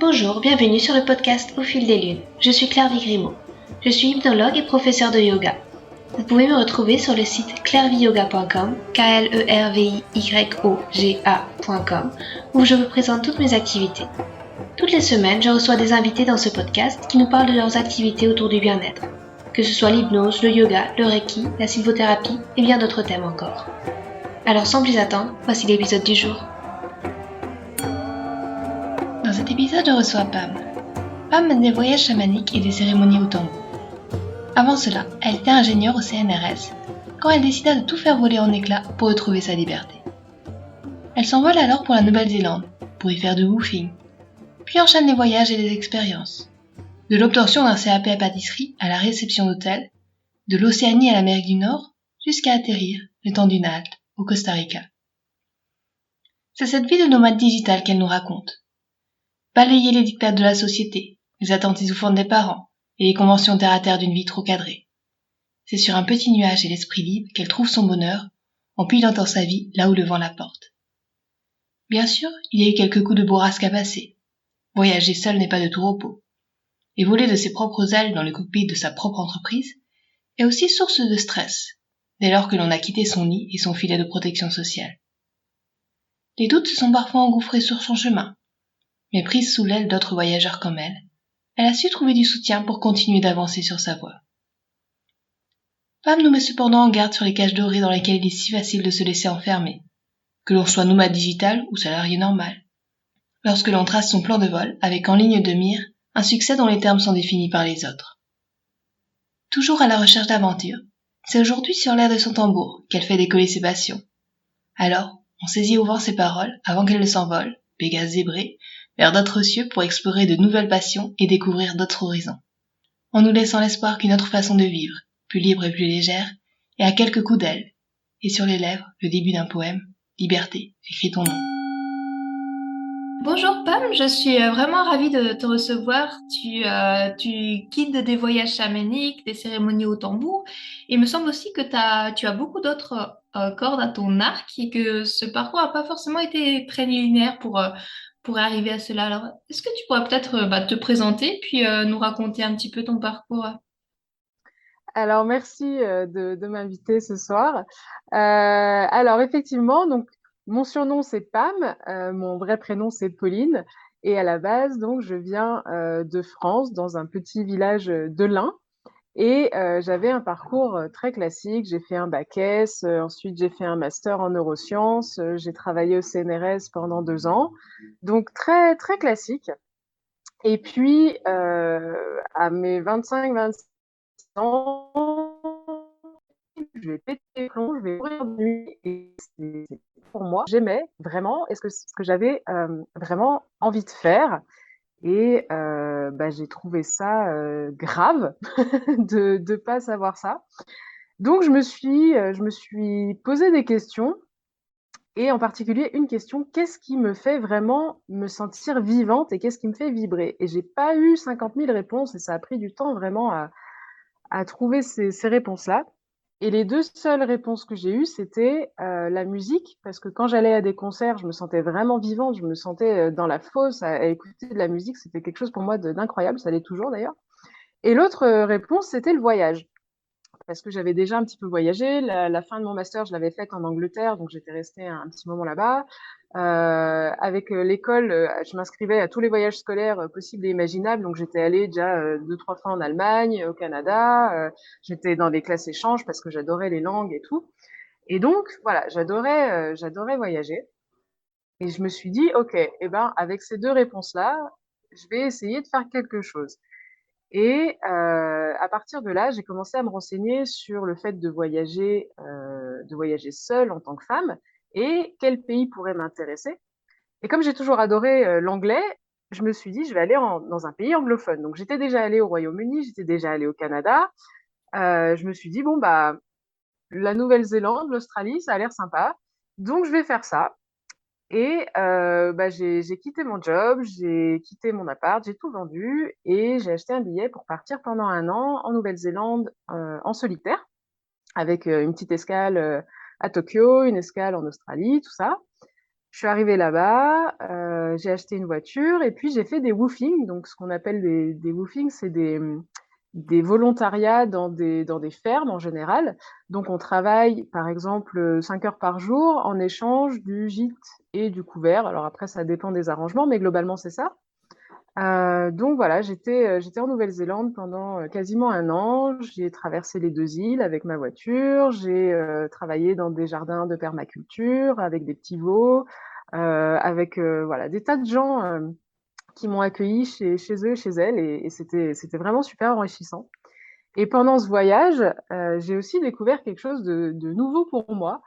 Bonjour, bienvenue sur le podcast Au fil des lunes. Je suis Claire Vigrimaud. Je suis hypnologue et professeure de yoga. Vous pouvez me retrouver sur le site clairviyoga.com, KLERVYOGA.com, où je vous présente toutes mes activités. Toutes les semaines, je reçois des invités dans ce podcast qui nous parlent de leurs activités autour du bien-être, que ce soit l'hypnose, le yoga, le reiki, la sylvothérapie et bien d'autres thèmes encore. Alors sans plus attendre, voici l'épisode du jour. Dans cet épisode, je reçois Pam. Pam mène des voyages chamaniques et des cérémonies au tambour. Avant cela, elle était ingénieure au CNRS, quand elle décida de tout faire voler en éclats pour retrouver sa liberté. Elle s'envole alors pour la Nouvelle-Zélande, pour y faire du woofing, puis enchaîne les voyages et les expériences. De l'obtention d'un CAP à pâtisserie à la réception d'hôtel, de l'Océanie à l'Amérique du Nord, jusqu'à atterrir, le temps d'une halte, au Costa Rica. C'est cette vie de nomade digitale qu'elle nous raconte. Balayer les dictats de la société, les attentes étouffantes des parents et les conventions terre-à-terre d'une vie trop cadrée. C'est sur un petit nuage et l'esprit libre qu'elle trouve son bonheur en pilotant sa vie là où le vent la porte. Bien sûr, il y a eu quelques coups de bourrasque à passer. Voyager seul n'est pas de tout repos. Et voler de ses propres ailes dans le cockpit de sa propre entreprise est aussi source de stress, dès lors que l'on a quitté son nid et son filet de protection sociale. Les doutes se sont parfois engouffrés sur son chemin, mais prise sous l'aile d'autres voyageurs comme elle a su trouver du soutien pour continuer d'avancer sur sa voie. Pam nous met cependant en garde sur les cages dorées dans lesquelles il est si facile de se laisser enfermer, que l'on soit nomade digital ou salarié normal. Lorsque l'on trace son plan de vol avec en ligne de mire un succès dont les termes sont définis par les autres. Toujours à la recherche d'aventure, c'est aujourd'hui sur l'air de son tambour qu'elle fait décoller ses passions. Alors, on saisit au vent ses paroles avant qu'elles ne s'envolent, Pégase zébré, vers d'autres cieux pour explorer de nouvelles passions et découvrir d'autres horizons. En nous laissant l'espoir qu'une autre façon de vivre, plus libre et plus légère, est à quelques coups d'aile, et sur les lèvres, le début d'un poème, Liberté, écris ton nom. Bonjour Pam, je suis vraiment ravie de te recevoir. Tu guides des voyages chamaniques, des cérémonies au tambour. Il me semble aussi que tu as beaucoup d'autres cordes à ton arc et que ce parcours n'a pas forcément été très linéaire pour arriver à cela. Alors, est-ce que tu pourrais peut-être te présenter puis nous raconter un petit peu ton parcours? Alors, merci de m'inviter ce soir. Alors, effectivement, donc, mon surnom, c'est Pam. Mon vrai prénom, c'est Pauline. Et à la base, donc, je viens de France, dans un petit village de l'Ain. Et j'avais un parcours très classique. J'ai fait un bac S, ensuite j'ai fait un master en neurosciences, j'ai travaillé au CNRS pendant 2 ans. Donc, très, très classique. Et puis, à mes 25-26 ans, je vais péter les plombs, je vais mourir de nuit. Et c'est pour moi, j'aimais vraiment, et ce que j'avais vraiment envie de faire. Et j'ai trouvé ça grave de pas savoir ça. Donc je me suis posé des questions, et en particulier une question: qu'est-ce qui me fait vraiment me sentir vivante et qu'est-ce qui me fait vibrer? Et j'ai pas eu 50 000 réponses, et ça a pris du temps vraiment à trouver ces réponses-là. Et les deux seules réponses que j'ai eues, c'était la musique, parce que quand j'allais à des concerts, je me sentais vraiment vivante, je me sentais dans la fosse à écouter de la musique, c'était quelque chose pour moi d'incroyable, ça l'est toujours d'ailleurs. Et l'autre réponse, c'était le voyage, parce que j'avais déjà un petit peu voyagé. La fin de mon master, je l'avais faite en Angleterre, donc j'étais restée un petit moment là-bas. Avec l'école, je m'inscrivais à tous les voyages scolaires possibles et imaginables. Donc j'étais allée déjà 2-3 fois en Allemagne, au Canada. J'étais dans des classes échanges parce que j'adorais les langues et tout. Et donc voilà, j'adorais voyager. Et je me suis dit, ok, eh ben avec ces deux réponses-là, je vais essayer de faire quelque chose. Et à partir de là, j'ai commencé à me renseigner sur le fait de voyager seule en tant que femme, et quel pays pourrait m'intéresser. Et comme j'ai toujours adoré l'anglais, je me suis dit, je vais aller dans un pays anglophone. Donc j'étais déjà allée au Royaume-Uni, j'étais déjà allée au Canada. Je me suis dit, bon, bah, la Nouvelle-Zélande, l'Australie, ça a l'air sympa. Donc je vais faire ça. Et j'ai quitté mon job, j'ai quitté mon appart, j'ai tout vendu et j'ai acheté un billet pour partir pendant un an en Nouvelle-Zélande en solitaire, avec une petite escale à Tokyo, une escale en Australie, tout ça. Je suis arrivée là-bas, j'ai acheté une voiture et puis j'ai fait des woofings. Donc, ce qu'on appelle des woofings, c'est des volontariats dans des fermes en général. Donc, on travaille, par exemple, 5 heures par jour en échange du gîte et du couvert. Alors après, ça dépend des arrangements, mais globalement, c'est ça. Donc voilà, j'étais en Nouvelle-Zélande pendant quasiment un an. J'ai traversé les deux îles avec ma voiture. J'ai travaillé dans des jardins de permaculture avec des petits veaux, avec voilà des tas de gens qui m'ont accueilli chez eux, chez elles, et c'était vraiment super enrichissant. Et pendant ce voyage, j'ai aussi découvert quelque chose de nouveau pour moi,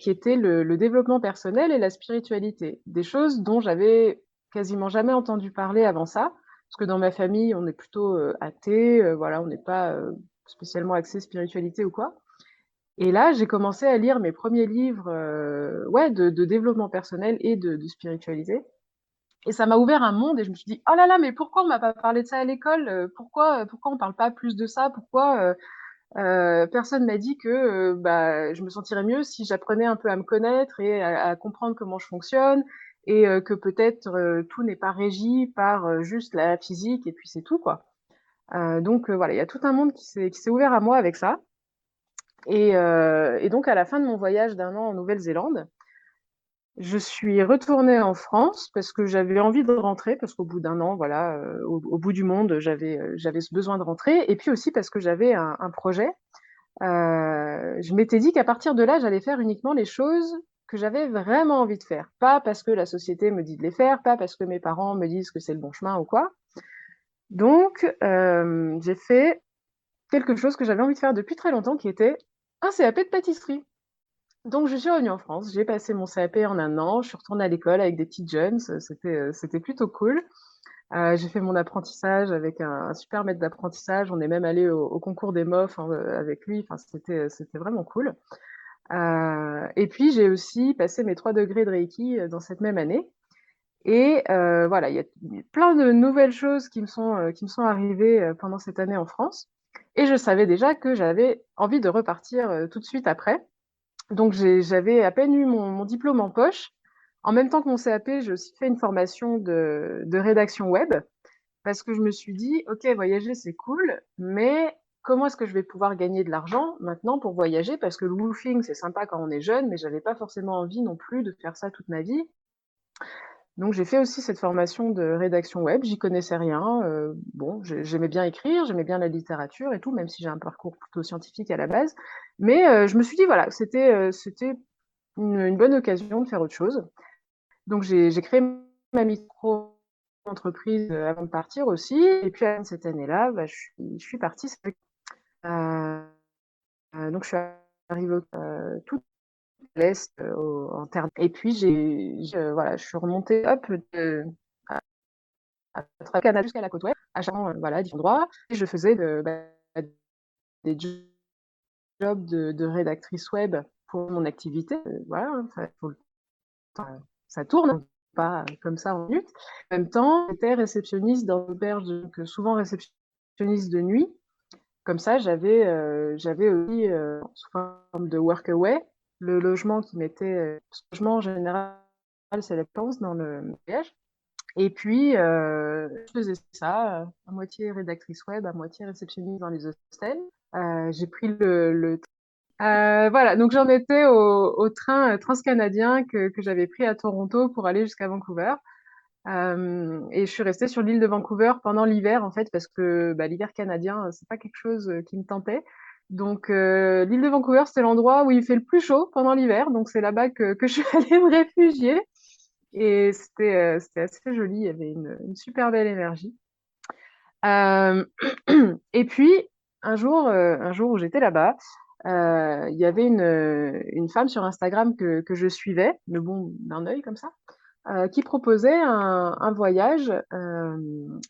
qui était le développement personnel et la spiritualité. Des choses dont j'avais quasiment jamais entendu parler avant ça, parce que dans ma famille, on est plutôt athée, voilà, on n'est pas spécialement axé spiritualité ou quoi. Et là, j'ai commencé à lire mes premiers livres ouais, de développement personnel et de spiritualité. Et ça m'a ouvert un monde et je me suis dit, oh là là, mais pourquoi on m'a pas parlé de ça à l'école? Pourquoi on parle pas plus de ça? Pourquoi personne m'a dit que bah, je me sentirais mieux si j'apprenais un peu à me connaître et à comprendre comment je fonctionne et que peut-être tout n'est pas régi par juste la physique et puis c'est tout quoi. Donc voilà, il y a tout un monde qui s'est ouvert à moi avec ça. Et donc à la fin de mon voyage d'un an en Nouvelle-Zélande, je suis retournée en France parce que j'avais envie de rentrer, parce qu'au bout d'un an, voilà, au bout du monde, j'avais ce besoin de rentrer, et puis aussi parce que j'avais un projet. Je m'étais dit qu'à partir de là, j'allais faire uniquement les choses que j'avais vraiment envie de faire. Pas parce que la société me dit de les faire, pas parce que mes parents me disent que c'est le bon chemin ou quoi. Donc, j'ai fait quelque chose que j'avais envie de faire depuis très longtemps, qui était un CAP de pâtisserie. Donc, je suis revenue en France, j'ai passé mon CAP en un an, je suis retournée à l'école avec des petites jeunes, c'était plutôt cool. J'ai fait mon apprentissage avec un super maître d'apprentissage, on est même allé au concours des MOF hein, avec lui, enfin, c'était vraiment cool. Et puis, j'ai aussi passé mes 3 degrés de Reiki dans cette même année. Et voilà, il y a plein de nouvelles choses qui me sont arrivées pendant cette année en France. Et je savais déjà que j'avais envie de repartir tout de suite après. Donc, j'avais à peine eu mon diplôme en poche. En même temps que mon CAP, j'ai aussi fait une formation de rédaction web parce que je me suis dit, OK, voyager, c'est cool, mais comment est-ce que je vais pouvoir gagner de l'argent maintenant pour voyager? Parce que le woofing, c'est sympa quand on est jeune, mais j'avais pas forcément envie non plus de faire ça toute ma vie. Donc j'ai fait aussi cette formation de rédaction web, j'y connaissais rien. Bon, j'aimais bien écrire, j'aimais bien la littérature et tout, même si j'ai un parcours plutôt scientifique à la base. Mais je me suis dit, voilà, c'était une bonne occasion de faire autre chose. Donc j'ai créé ma micro-entreprise avant de partir aussi. Et puis à cette année-là, bah, je suis partie. Euh, donc je suis arrivée tout à l'est en terre. Et puis voilà, je suis remontée hop à, à travers le Canada jusqu'à la côte ouest, à chaque voilà, différents endroits. Et je faisais des jobs de rédactrice web pour mon activité. Voilà, faut le temps, ça tourne, pas comme ça en minutes. En même temps, j'étais réceptionniste dans l'auberge, donc souvent réceptionniste de nuit. Comme ça, j'avais aussi, sous forme de workaway, le logement qui m'était, ce logement en général, c'est la dépense dans le voyage. Et puis, je faisais ça, à moitié rédactrice web, à moitié réceptionniste dans les hostels. J'ai pris voilà, donc j'en étais au train transcanadien que j'avais pris à Toronto pour aller jusqu'à Vancouver. Et je suis restée sur l'île de Vancouver pendant l'hiver, en fait, parce que bah, l'hiver canadien, c'est pas quelque chose qui me tentait. Donc, l'île de Vancouver, c'est l'endroit où il fait le plus chaud pendant l'hiver. Donc, c'est là-bas que je suis allée me réfugier. Et c'était assez joli. Il y avait une super belle énergie. Euh, et puis, un jour où j'étais là-bas, il y avait une femme sur Instagram que je suivais, mais bon, d'un œil comme ça, qui proposait un voyage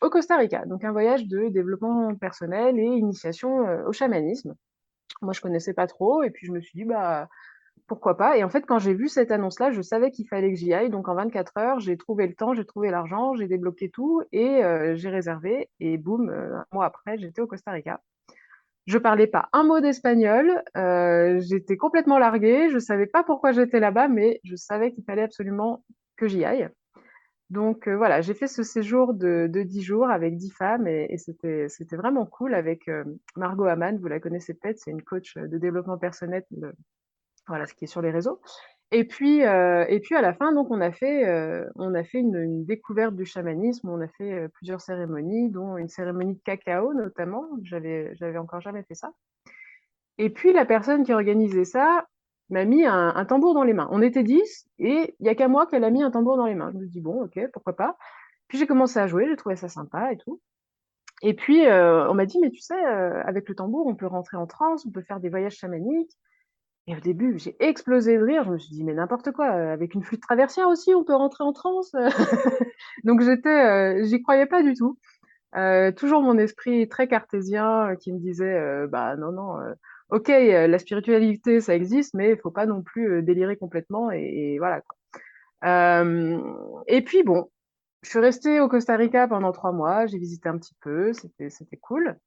au Costa Rica, donc un voyage de développement personnel et initiation au chamanisme. Moi, je connaissais pas trop, et puis je me suis dit, bah, pourquoi pas. Et en fait, quand j'ai vu cette annonce-là, je savais qu'il fallait que j'y aille. Donc, en 24 heures, j'ai trouvé le temps, j'ai trouvé l'argent, j'ai débloqué tout et j'ai réservé. Et boum, un mois après, j'étais au Costa Rica. Je parlais pas un mot d'espagnol, j'étais complètement larguée, je savais pas pourquoi j'étais là-bas, mais je savais qu'il fallait absolument que j'y aille. Donc voilà, j'ai fait ce séjour de 10 jours avec 10 femmes et c'était vraiment cool avec Margot Hamann, vous la connaissez peut-être, c'est une coach de développement personnel, voilà, ce qui est sur les réseaux. Et puis à la fin, donc on a fait une découverte du chamanisme, on a fait plusieurs cérémonies, dont une cérémonie de cacao notamment. J'avais encore jamais fait ça. Et puis la personne qui organisait ça m'a mis un tambour dans les mains. On était 10 et il y a qu'à moi qu'elle a mis un tambour dans les mains. Je me dis bon, ok, pourquoi pas. Puis j'ai commencé à jouer, j'ai trouvé ça sympa et tout. Et puis on m'a dit mais tu sais, avec le tambour, on peut rentrer en transe, on peut faire des voyages chamaniques. Et au début, j'ai explosé de rire. Je me suis dit, mais n'importe quoi, avec une flûte traversière aussi, on peut rentrer en transe. Donc j'y croyais pas du tout. Toujours mon esprit très cartésien qui me disait, bah non, non, ok, la spiritualité, ça existe, mais il faut pas non plus délirer complètement. Et voilà, quoi. Et puis bon, je suis restée au Costa Rica pendant 3 mois. J'ai visité un petit peu, c'était cool.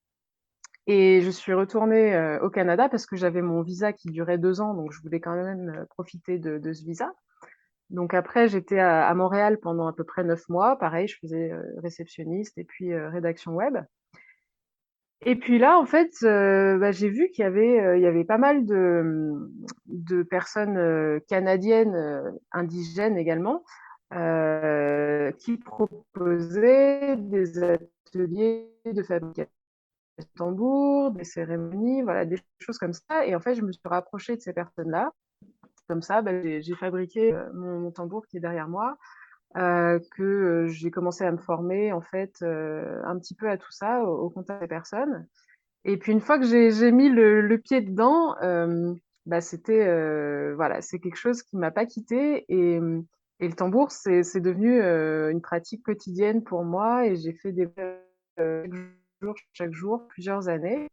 Et je suis retournée au Canada parce que j'avais mon visa qui durait 2 ans, donc je voulais quand même profiter de ce visa. Donc après, j'étais à Montréal pendant à peu près 9 mois. Pareil, je faisais réceptionniste et puis rédaction web. Et puis là, en fait, bah, j'ai vu il y avait pas mal de personnes canadiennes, indigènes également, qui proposaient des ateliers de fabrication tambours, des cérémonies, voilà, des choses comme ça. Et en fait, je me suis rapprochée de ces personnes-là. Comme ça, bah, j'ai fabriqué mon tambour qui est derrière moi, que j'ai commencé à me former en fait un petit peu à tout ça, au contact des personnes. Et puis une fois que j'ai mis le pied dedans, bah, c'était voilà, c'est quelque chose qui m'a pas quitté et le tambour c'est devenu une pratique quotidienne pour moi et j'ai fait des chaque jour, plusieurs années.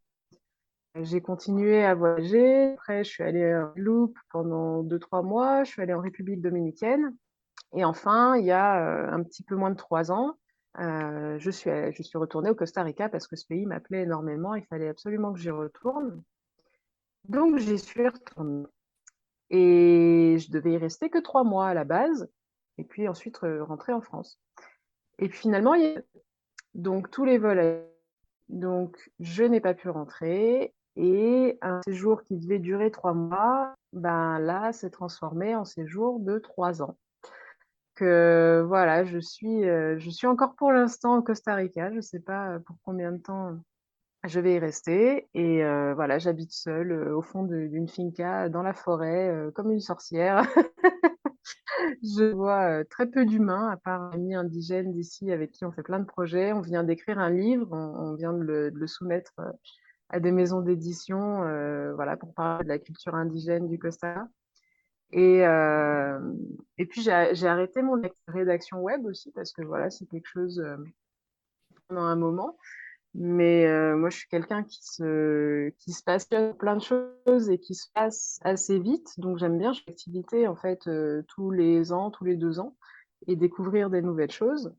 J'ai continué à voyager. Après, je suis allée en Guadeloupe pendant 2, 3 mois. Je suis allée en République dominicaine. Et enfin, il y a un petit peu moins de 3 ans, je suis retournée au Costa Rica parce que ce pays m'appelait énormément. Il fallait absolument que j'y retourne. Donc, j'y suis retournée. Et je devais y rester que 3 mois à la base. Et puis ensuite, rentrer en France. Et puis finalement, donc tous les vols. Donc, je n'ai pas pu rentrer et un séjour qui devait durer 3 mois, ben là, s'est transformé en séjour de 3 ans. Que voilà, je suis encore pour l'instant au Costa Rica. Je ne sais pas pour combien de temps je vais y rester. Et voilà, j'habite seule au fond d'une finca dans la forêt, comme une sorcière. Je vois très peu d'humains, à part un ami indigène d'ici avec qui on fait plein de projets. On vient d'écrire un livre, on vient de le soumettre à des maisons d'édition, voilà, pour parler de la culture indigène du Costa. Et, euh, et puis j'ai arrêté mon rédaction web aussi parce que voilà, c'est quelque chose pendant un moment. Mais moi, je suis quelqu'un qui se passionne pour plein de choses et qui se passe assez vite. Donc j'aime bien chaque activité en fait tous les ans, tous les 2 ans et découvrir des nouvelles choses.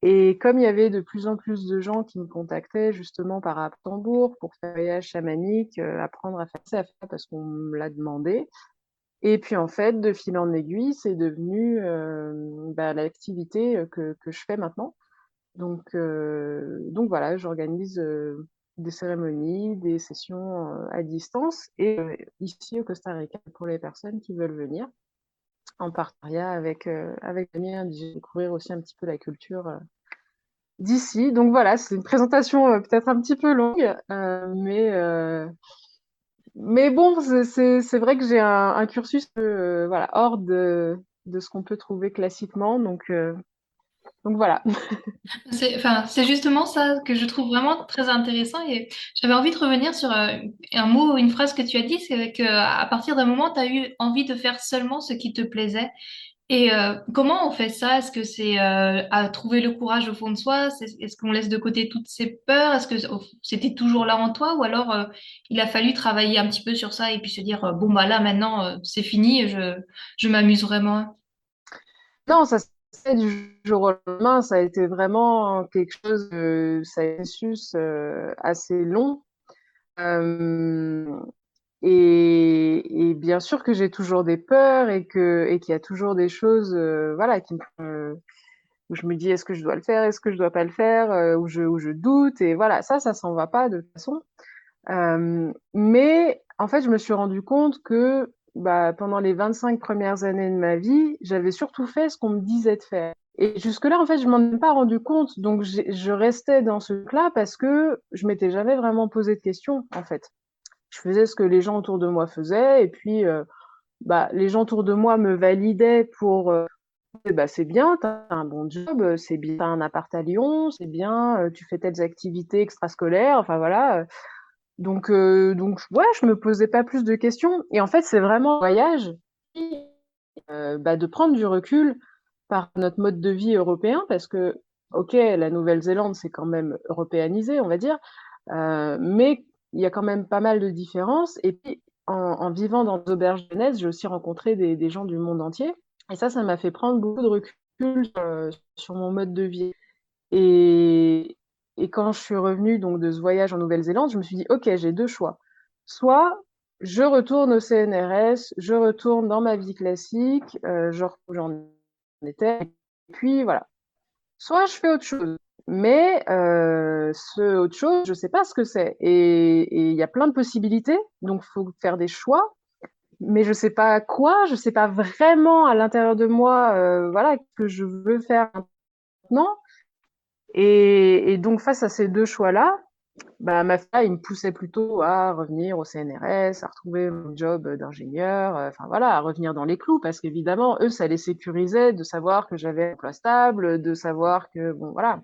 Et comme il y avait de plus en plus de gens qui me contactaient justement par rapport à Tambour pour faire un voyage chamanique, apprendre à faire ça parce qu'on me l'a demandé. Et puis en fait, de fil en aiguille, c'est devenu bah, l'activité que je fais maintenant. Donc voilà, j'organise des cérémonies, des sessions à distance et ici au Costa Rica pour les personnes qui veulent venir en partenariat avec les miens, découvrir aussi un petit peu la culture d'ici. Donc voilà, c'est une présentation peut-être un petit peu longue, mais bon, c'est vrai que j'ai un cursus voilà, hors de ce qu'on peut trouver classiquement. Donc voilà. C'est justement ça que je trouve vraiment très intéressant et j'avais envie de revenir sur un mot, une phrase que tu as dit, c'est que à partir d'un moment, tu as eu envie de faire seulement ce qui te plaisait. Et comment on fait ça? Est-ce que c'est à trouver le courage au fond de soi? Est-ce qu'on laisse de côté toutes ces peurs? Est-ce que c'était toujours là en toi? Ou alors il a fallu travailler un petit peu sur ça et puis se dire, bon, bah là, maintenant, c'est fini, je m'amuse vraiment. Non, ça s'est fait du jour au lendemain. Ça a été vraiment quelque chose, ça a été un processus assez long. Euh, et bien sûr que j'ai toujours des peurs et qu'il y a toujours des choses, voilà, où je me dis est-ce que je dois le faire, est-ce que je dois pas le faire, où je doute et voilà, ça s'en va pas de toute façon. Mais en fait, je me suis rendu compte que bah, pendant les 25 premières années de ma vie, j'avais surtout fait ce qu'on me disait de faire. Et jusque-là, en fait, je m'en ai pas rendu compte. Donc, je restais dans ce truc-là parce que je m'étais jamais vraiment posé de questions, en fait. Je faisais ce que les gens autour de moi faisaient et puis bah, les gens autour de moi me validaient pour bah, c'est bien, t'as un bon job, c'est bien, t'as un appart à Lyon, c'est bien, tu fais telles activités extrascolaires, enfin voilà. Donc ouais, je me posais pas plus de questions. Et en fait, c'est vraiment un voyage bah, de prendre du recul par notre mode de vie européen, parce que, ok, la Nouvelle-Zélande, c'est quand même européanisé, on va dire, mais il y a quand même pas mal de différences. Et puis, en vivant dans des auberges de jeunesse, j'ai aussi rencontré des gens du monde entier. Et ça m'a fait prendre beaucoup de recul sur mon mode de vie. Et, et quand je suis revenue donc de ce voyage en Nouvelle-Zélande, je me suis dit, OK, j'ai deux choix. Soit je retourne au CNRS, je retourne dans ma vie classique, je retrouve où j'en étais, et puis voilà. Soit je fais autre chose. Mais ce autre chose, je sais pas ce que c'est. Et il y a plein de possibilités, donc faut faire des choix. Mais je sais pas quoi, je sais pas vraiment à l'intérieur de moi, voilà, ce que je veux faire maintenant. Et donc, face à ces deux choix-là, bah, ma fille, il me poussait plutôt à revenir au CNRS, à retrouver mon job d'ingénieur, enfin voilà, à revenir dans les clous, parce qu'évidemment, eux, ça les sécurisait de savoir que j'avais un emploi stable, de savoir que, bon, voilà.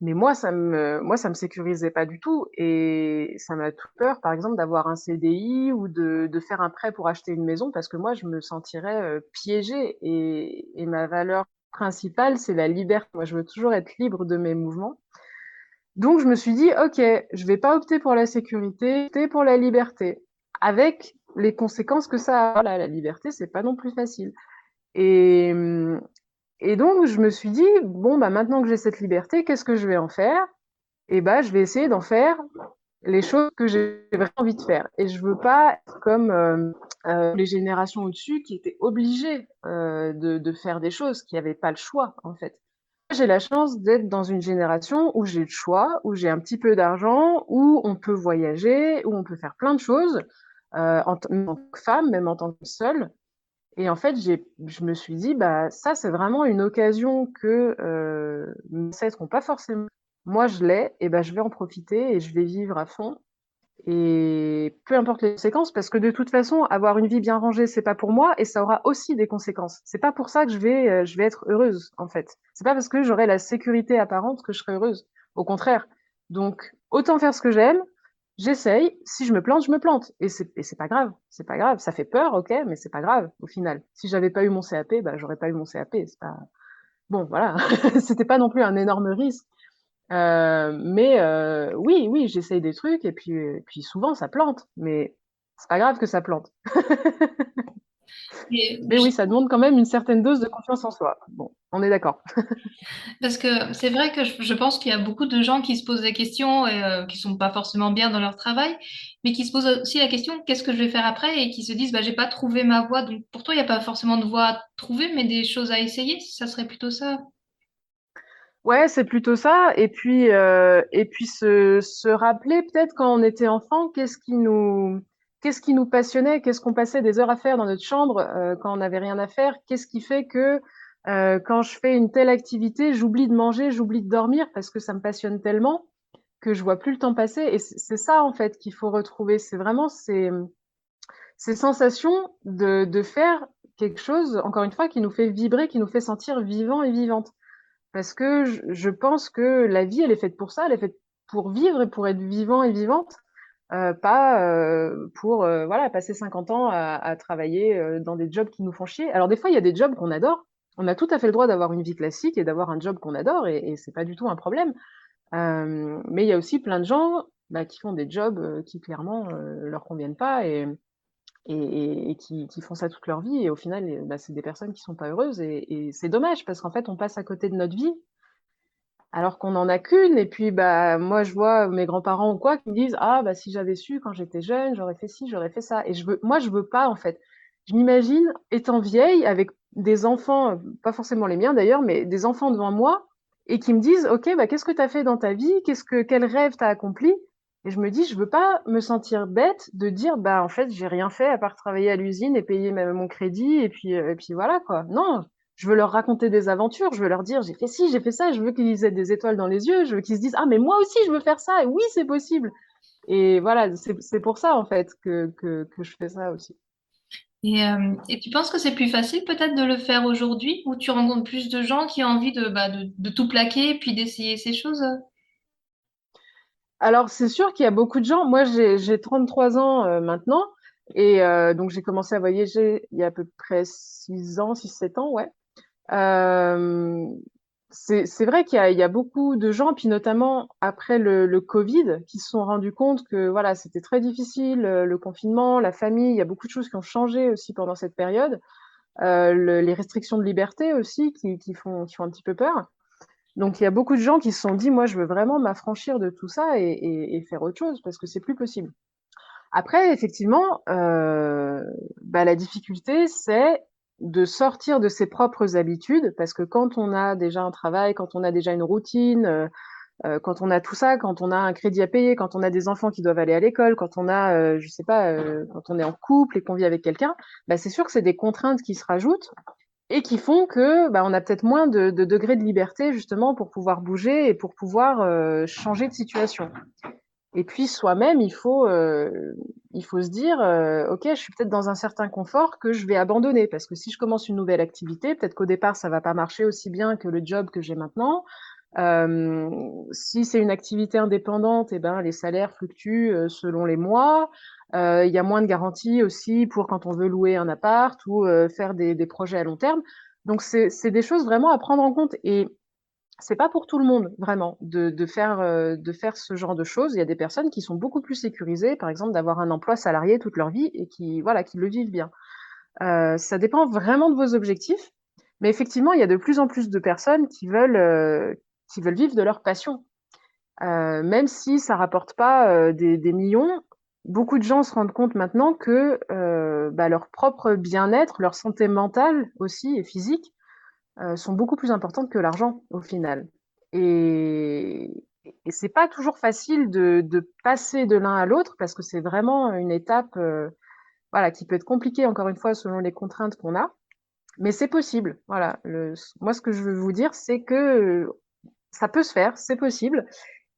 Mais moi, ça me sécurisait pas du tout, et ça m'a tout peur, par exemple, d'avoir un CDI ou de faire un prêt pour acheter une maison, parce que moi, je me sentirais piégée, et ma valeur principale, c'est la liberté. Moi, je veux toujours être libre de mes mouvements. Donc, je me suis dit, OK, je vais pas opter pour la sécurité, opter pour la liberté, avec les conséquences que ça a. Voilà, la liberté, c'est pas non plus facile. Et, et donc, je me suis dit, bon, bah, maintenant que j'ai cette liberté, qu'est-ce que je vais en faire? Et bah, je vais essayer d'en faire les choses que j'ai vraiment envie de faire. Et je veux pas être comme les générations au-dessus qui étaient obligées de faire des choses, qui n'avaient pas le choix, en fait. J'ai la chance d'être dans une génération où j'ai le choix, où j'ai un petit peu d'argent, où on peut voyager, où on peut faire plein de choses, en tant que femme, même en tant que seule. Et en fait, je me suis dit, bah, ça, c'est vraiment une occasion que mes ancêtres n'ont pas forcément. Moi, je l'ai, et ben, je vais en profiter et je vais vivre à fond. Et peu importe les conséquences, parce que de toute façon, avoir une vie bien rangée, c'est pas pour moi, et ça aura aussi des conséquences. C'est pas pour ça que je vais être heureuse, en fait. C'est pas parce que j'aurai la sécurité apparente que je serai heureuse. Au contraire. Donc, autant faire ce que j'aime, j'essaye. Si je me plante, je me plante. Et c'est pas grave. C'est pas grave. Ça fait peur, ok, mais c'est pas grave, au final. Si j'avais pas eu mon CAP, bah, j'aurais pas eu mon CAP. C'est pas, bon, voilà. C'était pas non plus un énorme risque. Mais oui, oui, j'essaye des trucs et puis souvent ça plante, mais c'est pas grave que ça plante. Et Mais oui, ça demande quand même une certaine dose de confiance en soi. Bon, on est d'accord. parce que c'est vrai que je pense qu'il y a beaucoup de gens qui se posent des questions et qui sont pas forcément bien dans leur travail, mais qui se posent aussi la question qu'est-ce que je vais faire après et qui se disent bah j'ai pas trouvé ma voie. Donc pour toi, il n'y a pas forcément de voie à trouver, mais des choses à essayer. Ça serait plutôt ça. Ouais, c'est plutôt ça. Et puis se rappeler peut-être quand on était enfant, qu'est-ce qui nous passionnait, qu'est-ce qu'on passait des heures à faire dans notre chambre quand on n'avait rien à faire, qu'est-ce qui fait que quand je fais une telle activité, j'oublie de manger, j'oublie de dormir parce que ça me passionne tellement que je vois plus le temps passer. Et c'est ça en fait qu'il faut retrouver. C'est vraiment ces sensations de faire quelque chose, encore une fois, qui nous fait vibrer, qui nous fait sentir vivant et vivante. Parce que je pense que la vie, elle est faite pour ça, elle est faite pour vivre et pour être vivant et vivante, pas pour voilà, passer 50 ans à travailler dans des jobs qui nous font chier. Alors des fois, il y a des jobs qu'on adore. On a tout à fait le droit d'avoir une vie classique et d'avoir un job qu'on adore, et c'est pas du tout un problème. Mais il y a aussi plein de gens bah, qui font des jobs qui clairement leur conviennent pas et qui font ça toute leur vie. Et au final, bah, c'est des personnes qui sont pas heureuses et c'est dommage parce qu'en fait, on passe à côté de notre vie alors qu'on n'en a qu'une. Et puis, bah, moi, je vois mes grands-parents ou quoi qui me disent, ah, bah, si j'avais su quand j'étais jeune, j'aurais fait ci, j'aurais fait ça. Et moi, je veux pas, en fait. Je m'imagine étant vieille avec des enfants, pas forcément les miens d'ailleurs, mais des enfants devant moi et qui me disent, OK, bah, qu'est-ce que tu as fait dans ta vie? Quel rêve t'as accompli? Et je me dis, je veux pas me sentir bête de dire, bah, en fait, j'ai rien fait à part travailler à l'usine et payer mon crédit et puis voilà, quoi. Non, je veux leur raconter des aventures, je veux leur dire j'ai fait ci, j'ai fait ça, je veux qu'ils aient des étoiles dans les yeux, je veux qu'ils se disent ah mais moi aussi je veux faire ça et oui c'est possible. Et voilà, c'est pour ça en fait que je fais ça aussi. Et tu penses que c'est plus facile peut-être de le faire aujourd'hui, où tu rencontres plus de gens qui ont envie de tout plaquer et puis d'essayer ces choses? Alors c'est sûr qu'il y a beaucoup de gens, moi j'ai 33 ans maintenant et donc j'ai commencé à voyager il y a à peu près 6 ans, 6 7 ans, ouais. Euh, c'est vrai il y a beaucoup de gens, puis notamment après le Covid, qui se sont rendus compte que voilà, c'était très difficile, le confinement, la famille, il y a beaucoup de choses qui ont changé aussi pendant cette période. Les restrictions de liberté aussi qui font un petit peu peur. Donc il y a beaucoup de gens qui se sont dit, moi je veux vraiment m'affranchir de tout ça et faire autre chose parce que c'est plus possible. Après, effectivement, bah, la difficulté, c'est de sortir de ses propres habitudes, parce que quand on a déjà un travail, quand on a déjà une routine, quand on a tout ça, quand on a un crédit à payer, quand on a des enfants qui doivent aller à l'école, quand on a, je sais pas, quand on est en couple et qu'on vit avec quelqu'un, bah, c'est sûr que c'est des contraintes qui se rajoutent et qui font que bah, on a peut-être moins de degrés de liberté justement pour pouvoir bouger et pour pouvoir changer de situation. Et puis soi-même, il faut se dire, ok, je suis peut-être dans un certain confort que je vais abandonner parce que si je commence une nouvelle activité, peut-être qu'au départ ça va pas marcher aussi bien que le job que j'ai maintenant. Si c'est une activité indépendante, eh ben les salaires fluctuent selon les mois. Il y a moins de garanties aussi pour quand on veut louer un appart ou faire des projets à long terme. Donc c'est des choses vraiment à prendre en compte et c'est pas pour tout le monde vraiment de faire ce genre de choses. Il y a des personnes qui sont beaucoup plus sécurisées, par exemple d'avoir un emploi salarié toute leur vie et qui voilà qui le vivent bien. Ça dépend vraiment de vos objectifs, mais effectivement il y a de plus en plus de personnes qui veulent vivre de leur passion, même si ça rapporte pas des millions. Beaucoup de gens se rendent compte maintenant que bah, leur propre bien-être, leur santé mentale aussi et physique sont beaucoup plus importantes que l'argent au final. Et, et c'est pas toujours facile de passer de l'un à l'autre parce que c'est vraiment une étape voilà, qui peut être compliquée encore une fois selon les contraintes qu'on a. Mais c'est possible. Voilà. Moi, ce que je veux vous dire, c'est que ça peut se faire, c'est possible.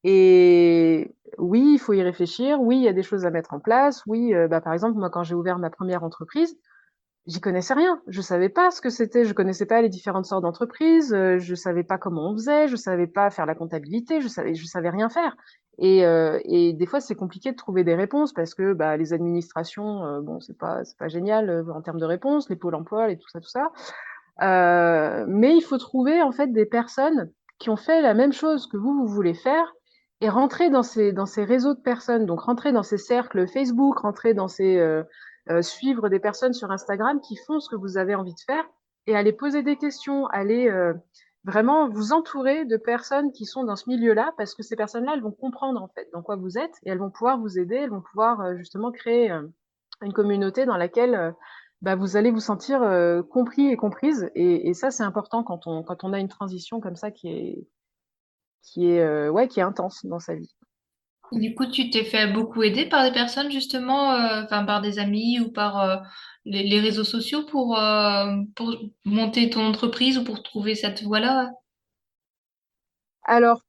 Et oui, il faut y réfléchir. Oui, il y a des choses à mettre en place. Oui, bah, par exemple, moi, quand j'ai ouvert ma première entreprise, j'y connaissais rien. Je savais pas ce que c'était. Je connaissais pas les différentes sortes d'entreprises. Je savais pas comment on faisait. Je savais pas faire la comptabilité. Je savais rien faire. Et des fois, c'est compliqué de trouver des réponses parce que bah, les administrations, bon, c'est pas génial en termes de réponses, les pôles emploi et tout ça, tout ça. Mais il faut trouver en fait des personnes qui ont fait la même chose que vous voulez faire et rentrer dans ces réseaux de personnes. Donc rentrer dans ces cercles Facebook, rentrer dans ces suivre des personnes sur Instagram qui font ce que vous avez envie de faire et aller poser des questions, aller vraiment vous entourer de personnes qui sont dans ce milieu-là parce que ces personnes-là, elles vont comprendre en fait dans quoi vous êtes et elles vont pouvoir vous aider, elles vont pouvoir justement créer une communauté dans laquelle bah, vous allez vous sentir compris et comprise. Et ça, c'est important quand on a une transition comme ça ouais, qui est intense dans sa vie. Du coup, tu t'es fait beaucoup aider par des personnes justement, enfin par des amis ou par les réseaux sociaux pour monter ton entreprise ou pour trouver cette voie-là. Alors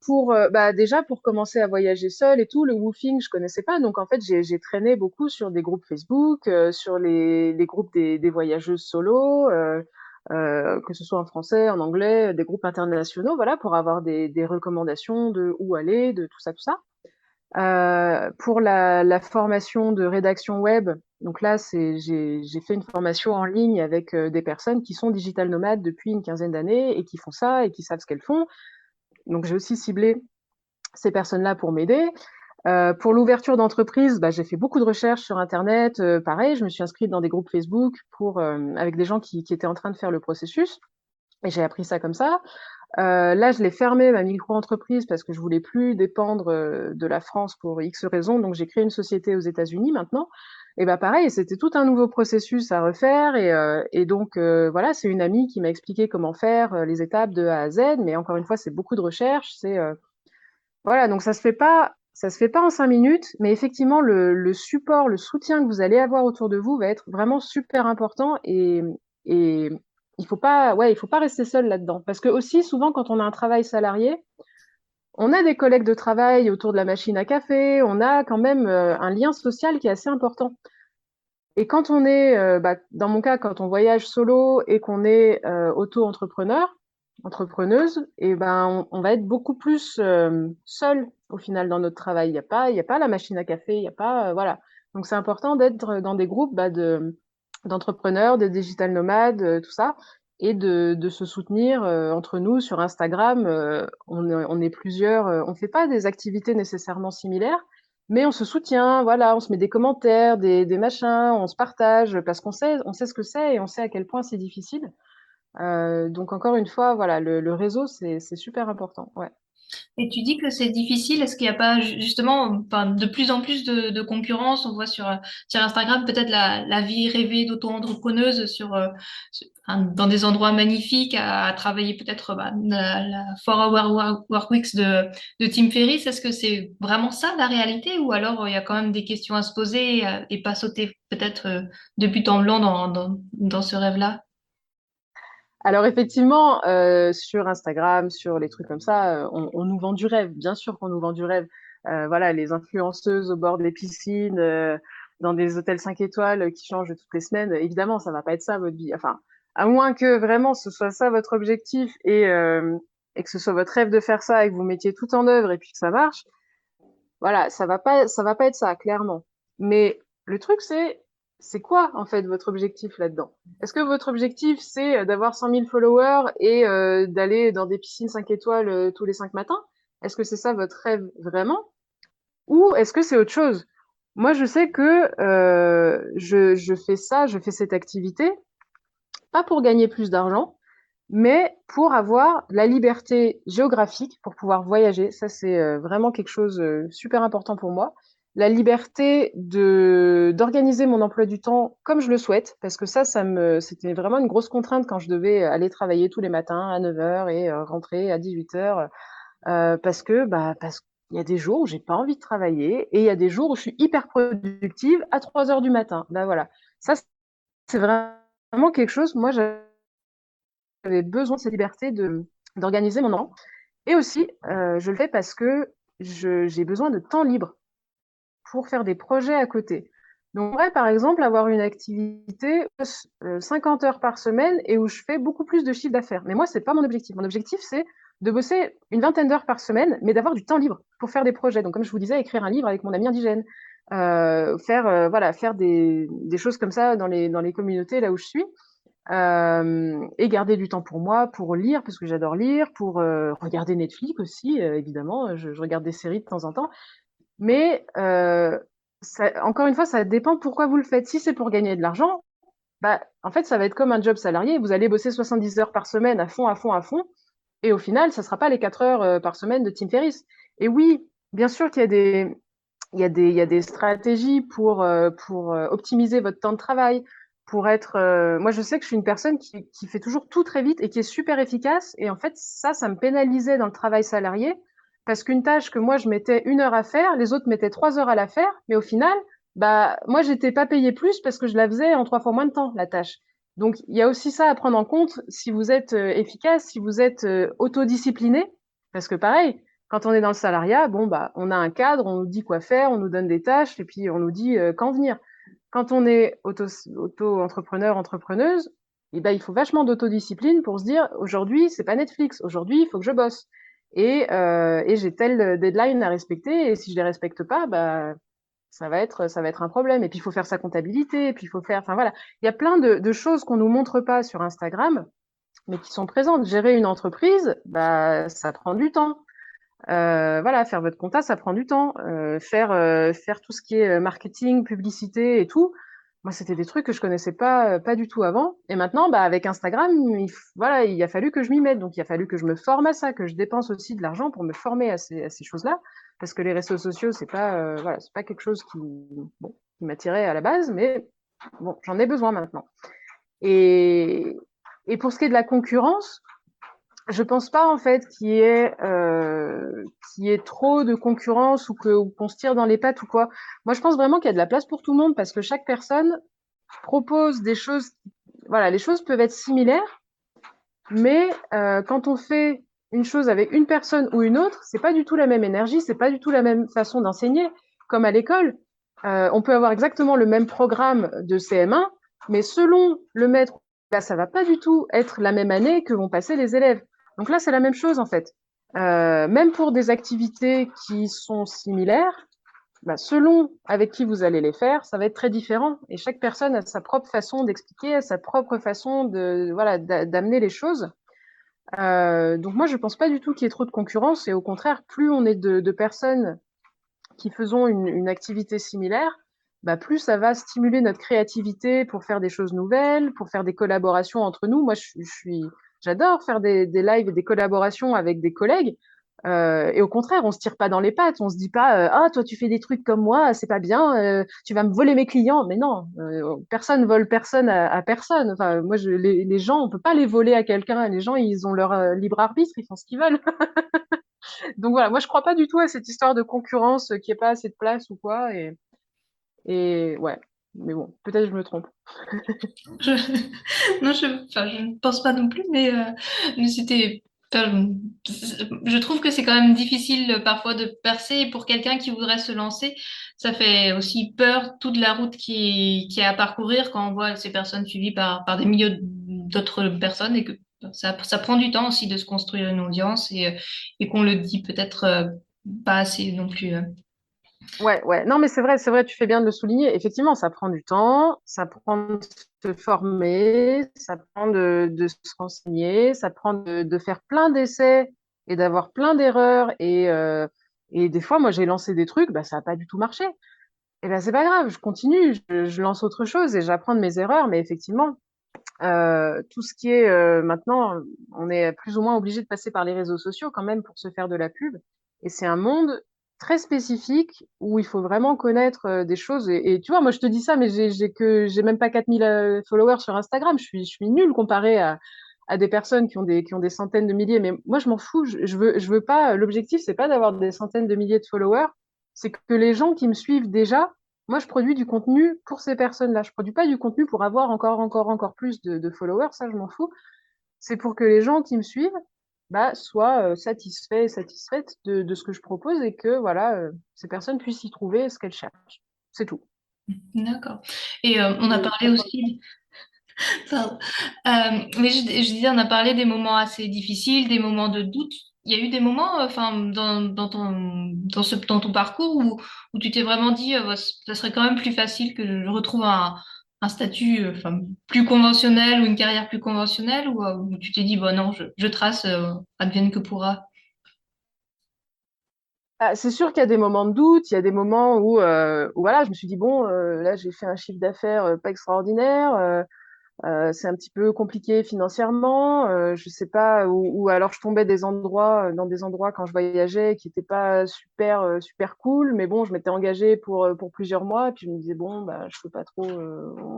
bah déjà pour commencer à voyager seule et tout, le woofing je connaissais pas, donc en fait j'ai traîné beaucoup sur des groupes Facebook, sur les groupes des voyageuses solo, que ce soit en français, en anglais, des groupes internationaux, voilà, pour avoir des recommandations de où aller, de tout ça, tout ça. Pour la formation de rédaction web, donc là, j'ai fait une formation en ligne avec des personnes qui sont digital nomades depuis une quinzaine d'années et qui font ça et qui savent ce qu'elles font. Donc j'ai aussi ciblé ces personnes-là pour m'aider. Pour l'ouverture d'entreprise, bah, j'ai fait beaucoup de recherches sur Internet. Pareil, je me suis inscrite dans des groupes Facebook avec des gens qui étaient en train de faire le processus. Et j'ai appris ça comme ça. Là, je l'ai fermé, ma micro-entreprise, parce que je voulais plus dépendre de la France pour X raisons. Donc, j'ai créé une société aux États-Unis maintenant. Et bah pareil, c'était tout un nouveau processus à refaire. Et donc, voilà, c'est une amie qui m'a expliqué comment faire les étapes de A à Z. Mais encore une fois, c'est beaucoup de recherche. Voilà, donc ça se fait pas en 5 minutes. Mais effectivement, le support, le soutien que vous allez avoir autour de vous va être vraiment super important. Et il faut pas rester seul là-dedans. Parce que aussi, souvent, quand on a un travail salarié, on a des collègues de travail autour de la machine à café, on a quand même un lien social qui est assez important. Et quand on est, dans mon cas, quand on voyage solo et qu'on est auto-entrepreneur, entrepreneuse, et ben on va être beaucoup plus seul au final dans notre travail. Il y a pas la machine à café, il y a pas, voilà. Donc c'est important d'être dans des groupes d'entrepreneurs, de digital nomades, tout ça, et de se soutenir entre nous sur Instagram. On est plusieurs, on fait pas des activités nécessairement similaires, mais on se soutient, voilà, on se met des commentaires, des machins, on se partage parce on sait ce que c'est et on sait à quel point c'est difficile. Donc encore une fois, voilà, le réseau, c'est super important. Ouais. Et tu dis que c'est difficile. Est-ce qu'il n'y a pas justement enfin, de plus en plus de concurrence? On voit sur Instagram peut-être la vie rêvée d'auto-entrepreneuse dans des endroits magnifiques à travailler peut-être la 4 Hour Work Weeks de Tim Ferriss. Est-ce que c'est vraiment ça la réalité ou alors il y a quand même des questions à se poser et pas sauter peut-être de but en blanc dans ce rêve-là? Alors effectivement, sur Instagram, sur les trucs comme ça, on nous vend du rêve. Bien sûr qu'on nous vend du rêve. Voilà, les influenceuses au bord des piscines, dans des hôtels 5 étoiles qui changent toutes les semaines. Évidemment, ça va pas être ça votre vie. Enfin, à moins que vraiment ce soit ça votre objectif et que ce soit votre rêve de faire ça et que vous mettiez tout en œuvre et puis que ça marche. Voilà, ça va pas être ça, clairement. Mais le truc, c'est quoi, en fait, votre objectif là-dedans? Est-ce que votre objectif, c'est d'avoir 100 000 followers et d'aller dans des piscines 5 étoiles tous les 5 matins? Est-ce que c'est ça votre rêve vraiment? Ou est-ce que c'est autre chose? Moi, je sais que je fais ça, je fais cette activité, pas pour gagner plus d'argent, mais pour avoir la liberté géographique, pour pouvoir voyager. Ça, c'est vraiment quelque chose de super important pour moi. La liberté d'organiser mon emploi du temps comme je le souhaite, parce que c'était vraiment une grosse contrainte quand je devais aller travailler tous les matins à 9 heures et rentrer à 18 heures, parce qu'il y a des jours où j'ai pas envie de travailler et il y a des jours où je suis hyper productive à 3 heures du matin. Ben voilà. Ça, c'est vraiment quelque chose, moi, j'avais besoin de cette liberté d'organiser mon temps. Et aussi, je le fais parce que j'ai besoin de temps libre pour faire des projets à côté. Donc, on pourrait, par exemple, avoir une activité 50 heures par semaine et où je fais beaucoup plus de chiffre d'affaires. Mais moi, c'est pas mon objectif. Mon objectif, c'est de bosser une vingtaine d'heures par semaine, mais d'avoir du temps libre pour faire des projets. Donc, comme je vous disais, écrire un livre avec mon ami indigène, voilà, faire des choses comme ça dans les communautés là où je suis. Et garder du temps pour moi, pour lire, parce que j'adore lire, pour regarder Netflix aussi, évidemment, je regarde des séries de temps en temps. Mais encore une fois, ça dépend pourquoi vous le faites. Si c'est pour gagner de l'argent, bah, en fait, ça va être comme un job salarié. Vous allez bosser 70 heures par semaine à fond, à fond, à fond. Et au final, ça sera pas les 4 heures par semaine de Tim Ferriss. Et oui, bien sûr qu'il y a il y a des stratégies pour optimiser votre temps de travail, pour être. Moi, je sais que je suis une personne qui fait toujours tout très vite et qui est super efficace. Et en fait, ça me pénalisait dans le travail salarié parce qu'une tâche que moi je mettais 1 heure à faire, les autres mettaient 3 heures à la faire. Mais au final, bah moi, j'étais pas payée plus parce que je la faisais en 3 fois moins de temps la tâche. Donc, il y a aussi ça à prendre en compte si vous êtes efficace, si vous êtes autodiscipliné, parce que pareil. Quand on est dans le salariat, bon, bah, on a un cadre, on nous dit quoi faire, on nous donne des tâches et puis on nous dit quand venir. Quand on est auto-entrepreneur, entrepreneuse, eh ben, il faut vachement d'autodiscipline pour se dire aujourd'hui, c'est pas Netflix, aujourd'hui, il faut que je bosse. Et j'ai tel deadline à respecter et si je les respecte pas, bah, ça va être un problème. Et puis, il faut faire sa comptabilité, et puis il faut faire, enfin voilà. Il y a plein de choses qu'on nous montre pas sur Instagram, mais qui sont présentes. Gérer une entreprise, bah, ça prend du temps. Voilà, faire votre compta, ça prend du temps. Faire tout ce qui est marketing, publicité et tout, Moi, c'était des trucs que je connaissais pas du tout avant. Et maintenant, bah, avec Instagram, voilà, il a fallu que je m'y mette. Donc, il a fallu que je me forme à ça, que je dépense aussi de l'argent pour me former à ces choses-là. Parce que les réseaux sociaux, voilà, c'est pas quelque chose bon, qui m'attirait à la base, mais bon, j'en ai besoin maintenant. Et, et pour ce qui est de la concurrence, je pense pas en fait qu'il y ait trop de concurrence ou qu'on se tire dans les pattes ou quoi. Moi, je pense vraiment qu'il y a de la place pour tout le monde parce que chaque personne propose des choses. Voilà, les choses peuvent être similaires, mais quand on fait une chose avec une personne ou une autre, c'est pas du tout la même énergie, c'est pas du tout la même façon d'enseigner. Comme à l'école, on peut avoir exactement le même programme de CM1, mais selon le maître, là, ça va pas du tout être la même année que vont passer les élèves. Donc là, c'est la même chose en fait. Même pour des activités qui sont similaires, bah, selon avec qui vous allez les faire, ça va être très différent. Et chaque personne a sa propre façon d'expliquer, sa propre façon de voilà d'amener les choses. Donc moi, je pense pas du tout qu'il y ait trop de concurrence. Et au contraire, plus on est de personnes qui faisons une activité similaire, bah, plus ça va stimuler notre créativité pour faire des choses nouvelles, pour faire des collaborations entre nous. Moi, j'adore faire des lives et des collaborations avec des collègues. Et au contraire, on se tire pas dans les pattes. On se dit pas, ah, toi, tu fais des trucs comme moi, c'est pas bien, tu vas me voler mes clients. Mais non, personne vole personne à personne. Enfin, moi, les gens, on peut pas les voler à quelqu'un. Les gens, ils ont leur libre arbitre, ils font ce qu'ils veulent. Donc voilà, moi je crois pas du tout à cette histoire de concurrence qui est pas assez de place ou quoi. Et ouais, mais bon, peut-être je me trompe. Je... Non, enfin, je ne pense pas non plus, mais c'était. Enfin, je trouve que c'est quand même difficile parfois de percer. Et pour quelqu'un qui voudrait se lancer, ça fait aussi peur toute la route qui est à parcourir quand on voit ces personnes suivies par des milliers d'autres personnes et que ça prend du temps aussi de se construire une audience et qu'on le dit peut-être pas assez non plus. Ouais, ouais. Non, mais c'est vrai, tu fais bien de le souligner. Effectivement, ça prend du temps, ça prend de se former, ça prend de se renseigner, ça prend de faire plein d'essais et d'avoir plein d'erreurs. Et des fois, moi, j'ai lancé des trucs, bah, ça n'a pas du tout marché. Et ben, c'est pas grave, je continue, je lance autre chose et j'apprends de mes erreurs. Mais effectivement, tout ce qui est maintenant, on est plus ou moins obligé de passer par les réseaux sociaux quand même pour se faire de la pub. Et c'est un monde très spécifique où il faut vraiment connaître des choses. Et tu vois, moi je te dis ça, mais j'ai même pas 4000 followers sur Instagram. Je suis nulle comparée à des personnes qui ont des centaines de milliers. Mais moi je m'en fous. Je veux pas. L'objectif c'est pas d'avoir des centaines de milliers de followers. C'est que les gens qui me suivent déjà moi, je produis du contenu pour ces personnes-là. Je produis pas du contenu pour avoir encore plus de followers. Ça, je m'en fous. C'est pour que les gens qui me suivent, bah, soient satisfaits et satisfaites de ce que je propose et que, voilà, ces personnes puissent y trouver ce qu'elles cherchent. C'est tout. D'accord. Et on a Et parlé pour toi, aussi. Pardon. Mais je disais, on a parlé des moments assez difficiles, des moments de doute. Il y a eu des moments, enfin, dans ton parcours où tu t'es vraiment dit, ouais, ça serait quand même plus facile que je retrouve un statut, enfin, plus conventionnel ou une carrière plus conventionnelle, où tu t'es dit, bon, non, je trace, advienne que pourra. ah, c'est sûr qu'il y a des moments de doute, il y a des moments où voilà, je me suis dit, bon, là, j'ai fait un chiffre d'affaires pas extraordinaire. C'est un petit peu compliqué financièrement, je sais pas, ou alors je tombais dans des endroits quand je voyageais qui étaient pas super cool, mais bon, je m'étais engagée pour plusieurs mois, et puis je me disais bon, bah je peux pas trop,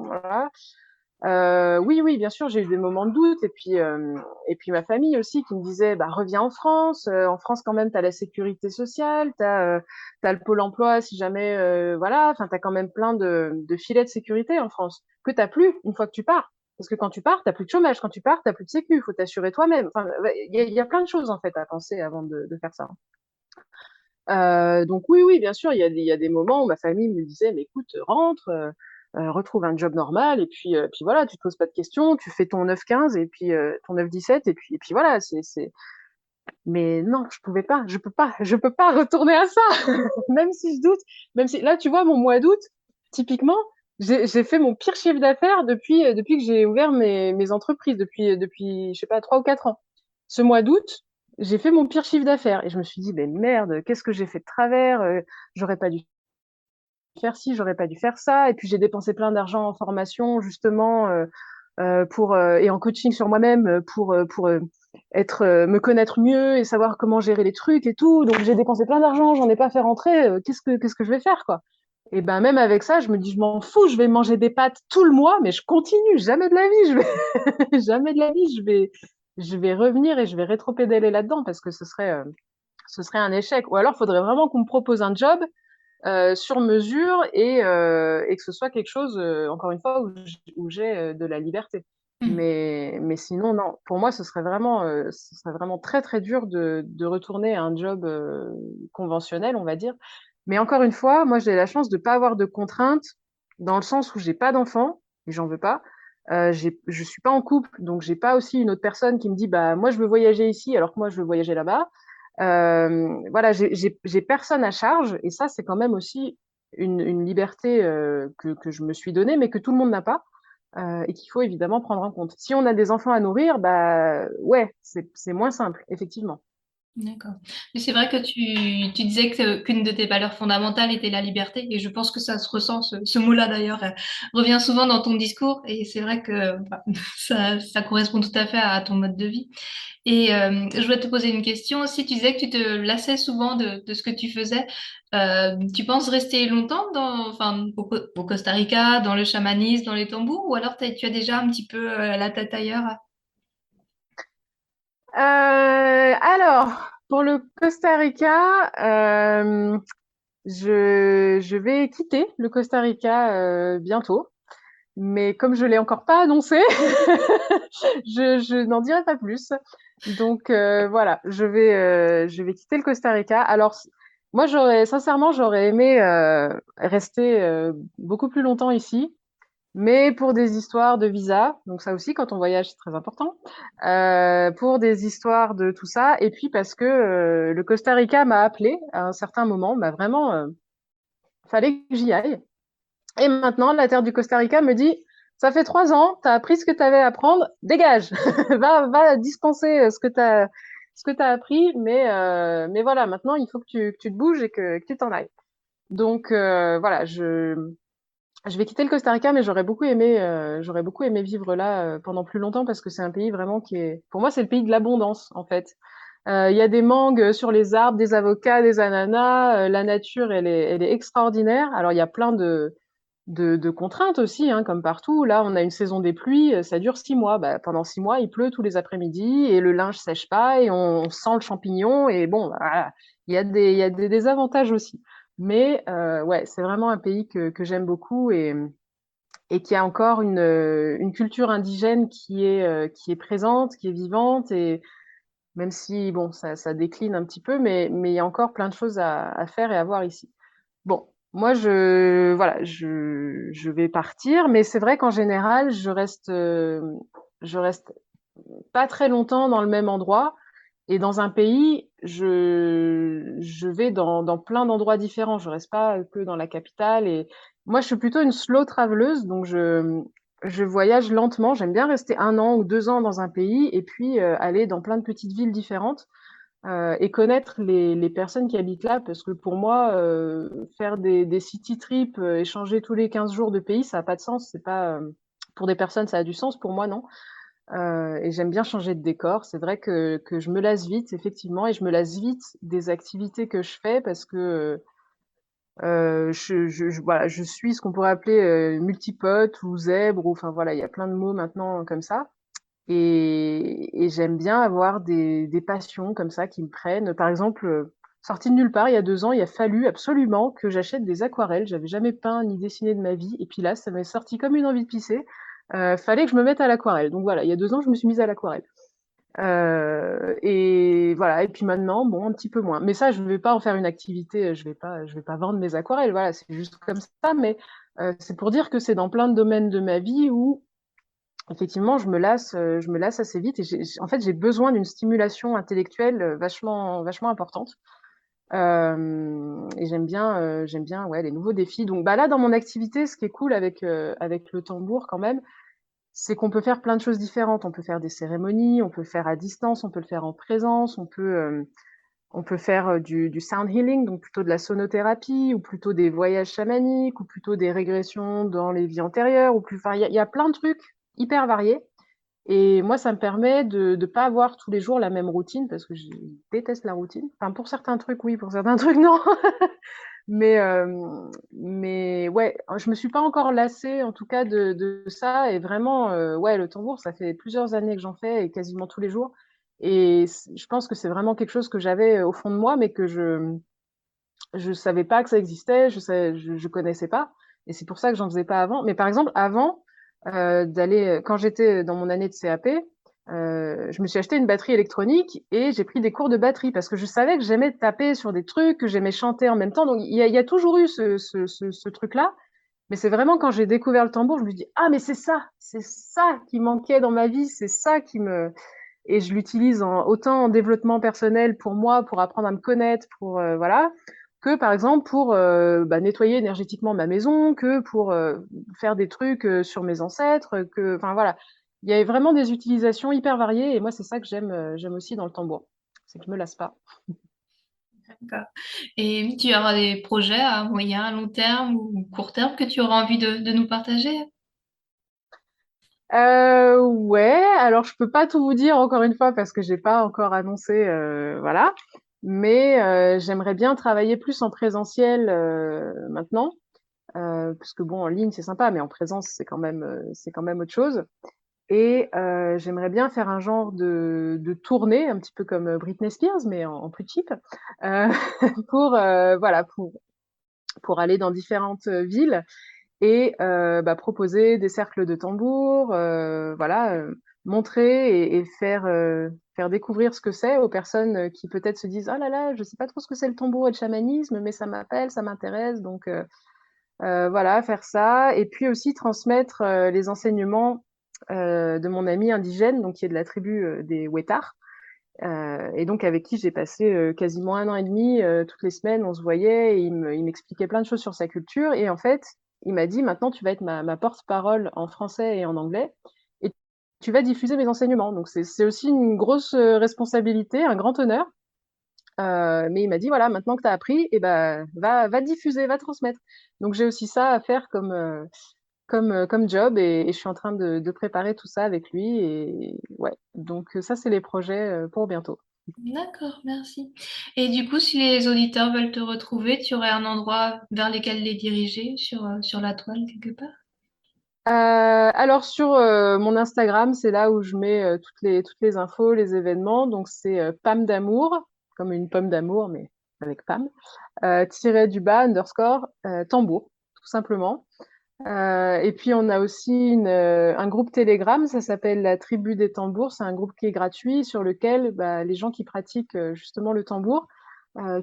voilà. Oui, oui, bien sûr, j'ai eu des moments de doute, et puis ma famille aussi qui me disait bah reviens en France quand même t'as la sécurité sociale, t'as le pôle emploi si jamais, voilà, enfin t'as quand même plein de filets de sécurité en France que t'as plus une fois que tu pars. Parce que quand tu pars, t'as plus de chômage. Quand tu pars, t'as plus de sécu. Il faut t'assurer toi-même. Enfin, il y a plein de choses en fait à penser avant de faire ça. Donc oui, oui, bien sûr, il y a des moments où ma famille me disait, mais écoute, rentre, retrouve un job normal, puis voilà, tu te poses pas de questions, tu fais ton 9-15 et puis ton 9-17 et puis voilà, c'est. Mais non, je peux pas retourner à ça, même si je doute, même si là, tu vois, mon mois d'août, typiquement, j'ai fait mon pire chiffre d'affaires depuis que j'ai ouvert mes entreprises, je sais pas, 3 ou 4 ans. Ce mois d'août, j'ai fait mon pire chiffre d'affaires et je me suis dit, mais merde, qu'est-ce que j'ai fait de travers? J'aurais pas dû faire ci, j'aurais pas dû faire ça. Et puis j'ai dépensé plein d'argent en formation justement pour et en coaching sur moi-même pour être me connaître mieux et savoir comment gérer les trucs et tout. Donc j'ai dépensé plein d'argent, j'en ai pas fait rentrer. Qu'est-ce que je vais faire quoi? Et ben même avec ça, je me dis je m'en fous, je vais manger des pâtes tout le mois, mais je continue. Jamais de la vie, jamais de la vie, je vais revenir et je vais rétropédaler là-dedans parce que ce serait un échec. Ou alors, il faudrait vraiment qu'on me propose un job sur mesure et que ce soit quelque chose, encore une fois, où j'ai de la liberté. Mhm. Mais sinon, non. Pour moi, ce serait vraiment très, très dur de retourner à un job conventionnel, on va dire. Mais encore une fois, moi, j'ai la chance de pas avoir de contraintes dans le sens où j'ai pas d'enfant et j'en veux pas. Je suis pas en couple, donc j'ai pas aussi une autre personne qui me dit, bah, moi, je veux voyager ici alors que moi, je veux voyager là-bas. Voilà, j'ai personne à charge et ça, c'est quand même aussi une liberté que je me suis donnée, mais que tout le monde n'a pas et qu'il faut évidemment prendre en compte. Si on a des enfants à nourrir, bah ouais, c'est moins simple, effectivement. D'accord. Mais c'est vrai que tu disais qu'une de tes valeurs fondamentales était la liberté, et je pense que ça se ressent, ce mot-là d'ailleurs, revient souvent dans ton discours, et c'est vrai que bah, ça correspond tout à fait à ton mode de vie. Et je voulais te poser une question aussi. Tu disais que tu te lassais souvent de ce que tu faisais. Tu penses rester longtemps enfin, au Costa Rica, dans le chamanisme, dans les tambours, ou alors tu as déjà un petit peu la tête ailleurs? Alors, pour le Costa Rica, je vais quitter le Costa Rica bientôt. Mais comme je l'ai encore pas annoncé, je n'en dirai pas plus. Donc voilà, je vais quitter le Costa Rica. Alors moi sincèrement j'aurais aimé rester beaucoup plus longtemps ici, mais pour des histoires de visa, donc ça aussi quand on voyage c'est très important, pour des histoires de tout ça, et puis parce que le Costa Rica m'a appelé à un certain moment, m'a vraiment fallait que j'y aille. Et maintenant, la terre du Costa Rica me dit, ça fait 3 ans, tu as appris ce que tu avais à apprendre, dégage, va dispenser ce que tu as appris, mais voilà, maintenant, il faut que tu te bouges et que tu t'en ailles. Donc voilà, je vais quitter le Costa Rica, mais j'aurais beaucoup aimé vivre là pendant plus longtemps parce que c'est un pays vraiment pour moi, c'est le pays de l'abondance, en fait. Il y a des mangues sur les arbres, des avocats, des ananas, la nature, elle est extraordinaire. Alors, il y a plein de contraintes aussi, hein, comme partout. Là, on a une saison des pluies, ça dure 6 mois. Bah, pendant 6 mois, il pleut tous les après-midi et le linge sèche pas et on sent le champignon. Et bon, bah, voilà, il y a des désavantages aussi. Mais ouais, c'est vraiment un pays que j'aime beaucoup et qui a encore une culture indigène qui est présente, qui est vivante et même si bon, ça décline un petit peu, mais il y a encore plein de choses à faire et à voir ici. Bon, moi, voilà, je vais partir, mais c'est vrai qu'en général, je reste pas très longtemps dans le même endroit. Et dans un pays, je vais dans plein d'endroits différents. Je reste pas que dans la capitale. Et moi, je suis plutôt une slow traveleuse, donc je voyage lentement. J'aime bien rester 1 an ou 2 ans dans un pays et puis aller dans plein de petites villes différentes et connaître les personnes qui habitent là, parce que pour moi, faire des city trips, échanger tous les 15 jours de pays, ça n'a pas de sens. C'est pas, pour des personnes, ça a du sens, pour moi, non. Et j'aime bien changer de décor. C'est vrai que je me lasse vite, effectivement, et je me lasse vite des activités que je fais parce que voilà, je suis ce qu'on pourrait appeler multipote ou zèbre, ou enfin voilà, il y a plein de mots maintenant comme ça. Et j'aime bien avoir des passions comme ça qui me prennent. Par exemple, sortie de nulle part, il y a 2 ans, il a fallu absolument que j'achète des aquarelles. J'avais jamais peint ni dessiné de ma vie. Et puis là, ça m'est sorti comme une envie de pisser. Fallait que je me mette à l'aquarelle. Donc voilà, il y a 2 ans, je me suis mise à l'aquarelle. Et voilà. Et puis maintenant, bon, un petit peu moins. Mais ça, je vais pas en faire une activité. Je vais pas vendre mes aquarelles. Voilà, c'est juste comme ça. Mais c'est pour dire que c'est dans plein de domaines de ma vie où effectivement, je me lasse assez vite et en fait, j'ai besoin d'une stimulation intellectuelle vachement, vachement importante. Et j'aime bien, ouais, les nouveaux défis. Donc, bah là, dans mon activité, ce qui est cool avec le tambour quand même, c'est qu'on peut faire plein de choses différentes. On peut faire des cérémonies, on peut le faire à distance, on peut le faire en présence, On peut faire du sound healing, donc plutôt de la sonothérapie, ou plutôt des voyages chamaniques, ou plutôt des régressions dans les vies antérieures, ou plus, enfin, il y a plein de trucs hyper variés. Et moi, ça me permet de ne pas avoir tous les jours la même routine, parce que je déteste la routine. Enfin, pour certains trucs, oui, pour certains trucs, non. Mais, ouais, je me suis pas encore lassée, en tout cas, de ça. Et vraiment, ouais, le tambour, ça fait plusieurs années que j'en fais, et quasiment tous les jours. Et je pense que c'est vraiment quelque chose que j'avais au fond de moi, mais que je savais pas que ça existait, je connaissais pas. Et c'est pour ça que j'en faisais pas avant. Mais par exemple, avant quand j'étais dans mon année de CAP, je me suis acheté une batterie électronique et j'ai pris des cours de batterie parce que je savais que j'aimais taper sur des trucs, que j'aimais chanter en même temps. Donc il y a toujours eu ce truc-là. Mais c'est vraiment quand j'ai découvert le tambour, je me dis ah mais c'est ça qui manquait dans ma vie, c'est ça qui me et je l'utilise autant en développement personnel pour moi, pour apprendre à me connaître, pour voilà, que par exemple pour nettoyer énergétiquement ma maison, que pour faire des trucs sur mes ancêtres, que enfin voilà, il y a vraiment des utilisations hyper variées et moi c'est ça que j'aime aussi dans le tambour, c'est que je me lasse pas. D'accord. Et tu auras des projets à moyen, à long terme ou court terme que tu auras envie de nous partager? Ouais, alors je peux pas tout vous dire encore une fois parce que j'ai pas encore annoncé, voilà. Mais j'aimerais bien travailler plus en présentiel maintenant, parce que bon, en ligne c'est sympa, mais en présence c'est quand même autre chose. Et j'aimerais bien faire un genre de tournée, un petit peu comme Britney Spears, mais en plus cheap, euh, pour voilà pour aller dans différentes villes et proposer des cercles de tambour, voilà, montrer et faire découvrir ce que c'est aux personnes qui peut-être se disent: «Oh là là, je sais pas trop ce que c'est le tambour et le chamanisme, mais ça m'appelle, ça m'intéresse», donc voilà, faire ça et puis aussi transmettre, les enseignements, de mon ami indigène, donc qui est de la tribu, des Wetar, et donc avec qui j'ai passé, quasiment 1 an et demi, toutes les semaines, on se voyait et il m'expliquait plein de choses sur sa culture et en fait, il m'a dit: «Maintenant, tu vas être ma porte-parole en français et en anglais et tu vas diffuser mes enseignements». Donc c'est aussi une grosse, responsabilité, un grand honneur, mais il m'a dit: «Voilà, maintenant que tu as appris et ben, va diffuser, va transmettre». Donc j'ai aussi ça à faire comme job et je suis en train de préparer tout ça avec lui et ouais, donc ça, c'est les projets, pour bientôt. D'accord, merci. Et du coup, si les auditeurs veulent te retrouver, tu aurais un endroit vers lequel les diriger sur la toile quelque part? Alors sur, mon Instagram, c'est là où je mets, toutes les infos, les événements, donc c'est, Pam d'amour, comme une pomme d'amour, mais avec Pam, tiré du bas, underscore, tambour, tout simplement. Et puis on a aussi un groupe Telegram, ça s'appelle la Tribu des tambours. C'est un groupe qui est gratuit sur lequel les gens qui pratiquent justement le tambour,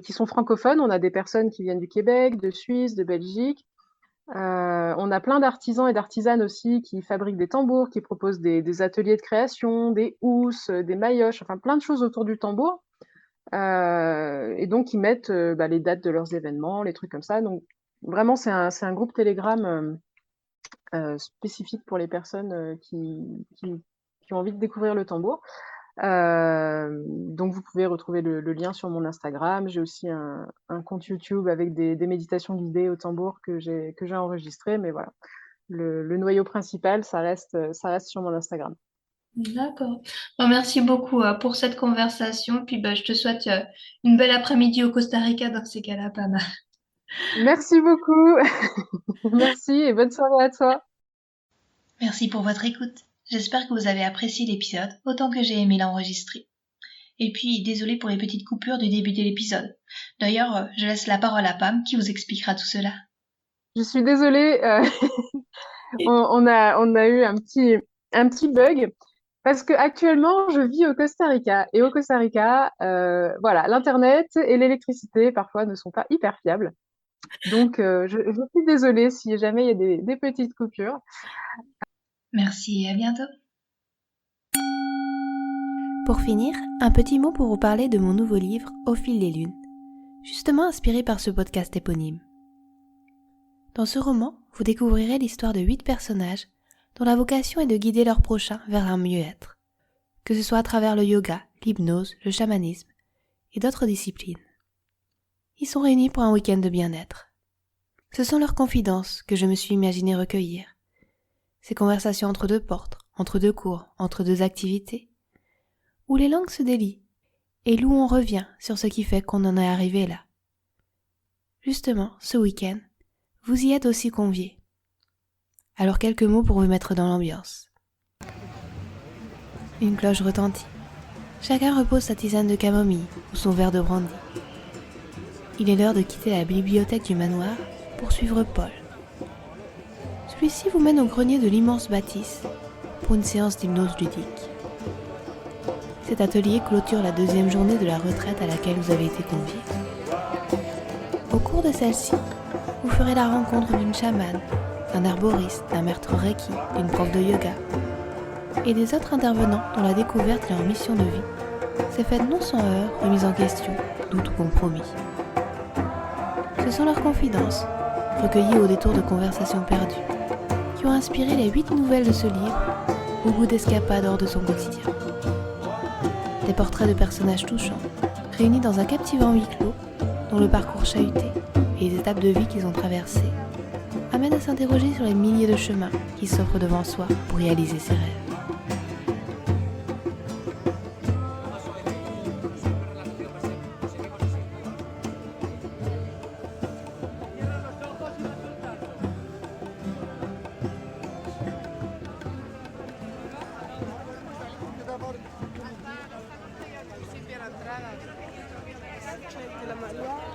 qui sont francophones, on a des personnes qui viennent du Québec, de Suisse, de Belgique. On a plein d'artisans et d'artisanes aussi qui fabriquent des tambours, qui proposent des ateliers de création, des housses, des maillotches, enfin plein de choses autour du tambour. Et donc ils mettent les dates de leurs événements, les trucs comme ça. Donc vraiment c'est un groupe Telegram spécifique pour les personnes qui ont envie de découvrir le tambour. Donc vous pouvez retrouver le lien sur mon Instagram. J'ai aussi un compte YouTube avec des méditations guidées au tambour que j'ai enregistré, mais voilà. Le noyau principal, ça reste sur mon Instagram. D'accord. Bon, merci beaucoup pour cette conversation. Puis je te souhaite une belle après-midi au Costa Rica dans ces cas-là, pas mal. Merci beaucoup. Merci et bonne soirée à toi. Merci pour votre écoute. J'espère que vous avez apprécié l'épisode autant que j'ai aimé l'enregistrer. Et puis, désolé pour les petites coupures du début de l'épisode. D'ailleurs, je laisse la parole à Pam qui vous expliquera tout cela. Je suis désolée, on a eu un petit bug parce que actuellement je vis au Costa Rica et au Costa Rica, voilà, l'internet et l'électricité parfois ne sont pas hyper fiables. Donc je suis désolée si jamais il y a des petites coupures. Merci et à bientôt. Pour finir, un petit mot pour vous parler de mon nouveau livre Au fil des lunes, justement inspiré par ce podcast éponyme. Dans ce roman, vous découvrirez l'histoire de 8 personnages dont la vocation est de guider leurs prochains vers un mieux-être, que ce soit à travers le yoga, l'hypnose, le chamanisme, et d'autres disciplines. Ils sont réunis pour un week-end de bien-être. Ce sont leurs confidences que je me suis imaginé recueillir. Ces conversations entre deux portes, entre deux cours, entre deux activités, où les langues se délient et où on revient sur ce qui fait qu'on en est arrivé là. Justement, ce week-end, vous y êtes aussi conviés. Alors quelques mots pour vous mettre dans l'ambiance. Une cloche retentit. Chacun repose sa tisane de camomille ou son verre de brandy. Il est l'heure de quitter la bibliothèque du manoir pour suivre Paul. Celui-ci vous mène au grenier de l'immense bâtisse pour une séance d'hypnose ludique. Cet atelier clôture la 2e journée de la retraite à laquelle vous avez été conviés. Au cours de celle-ci, vous ferez la rencontre d'une chamane, d'un herboriste, d'un maître reiki, d'une prof de yoga et des autres intervenants dont la découverte et leur mission de vie s'est faite non sans heurts, remise en question, doute ou compromis. Ce sont leurs confidences, recueillies au détour de conversations perdues, qui ont inspiré les 8 nouvelles de ce livre, au goût d'escapade hors de son quotidien. Des portraits de personnages touchants, réunis dans un captivant huis clos, dont le parcours chahuté et les étapes de vie qu'ils ont traversées amènent à s'interroger sur les milliers de chemins qui s'offrent devant soi pour réaliser ses rêves. La María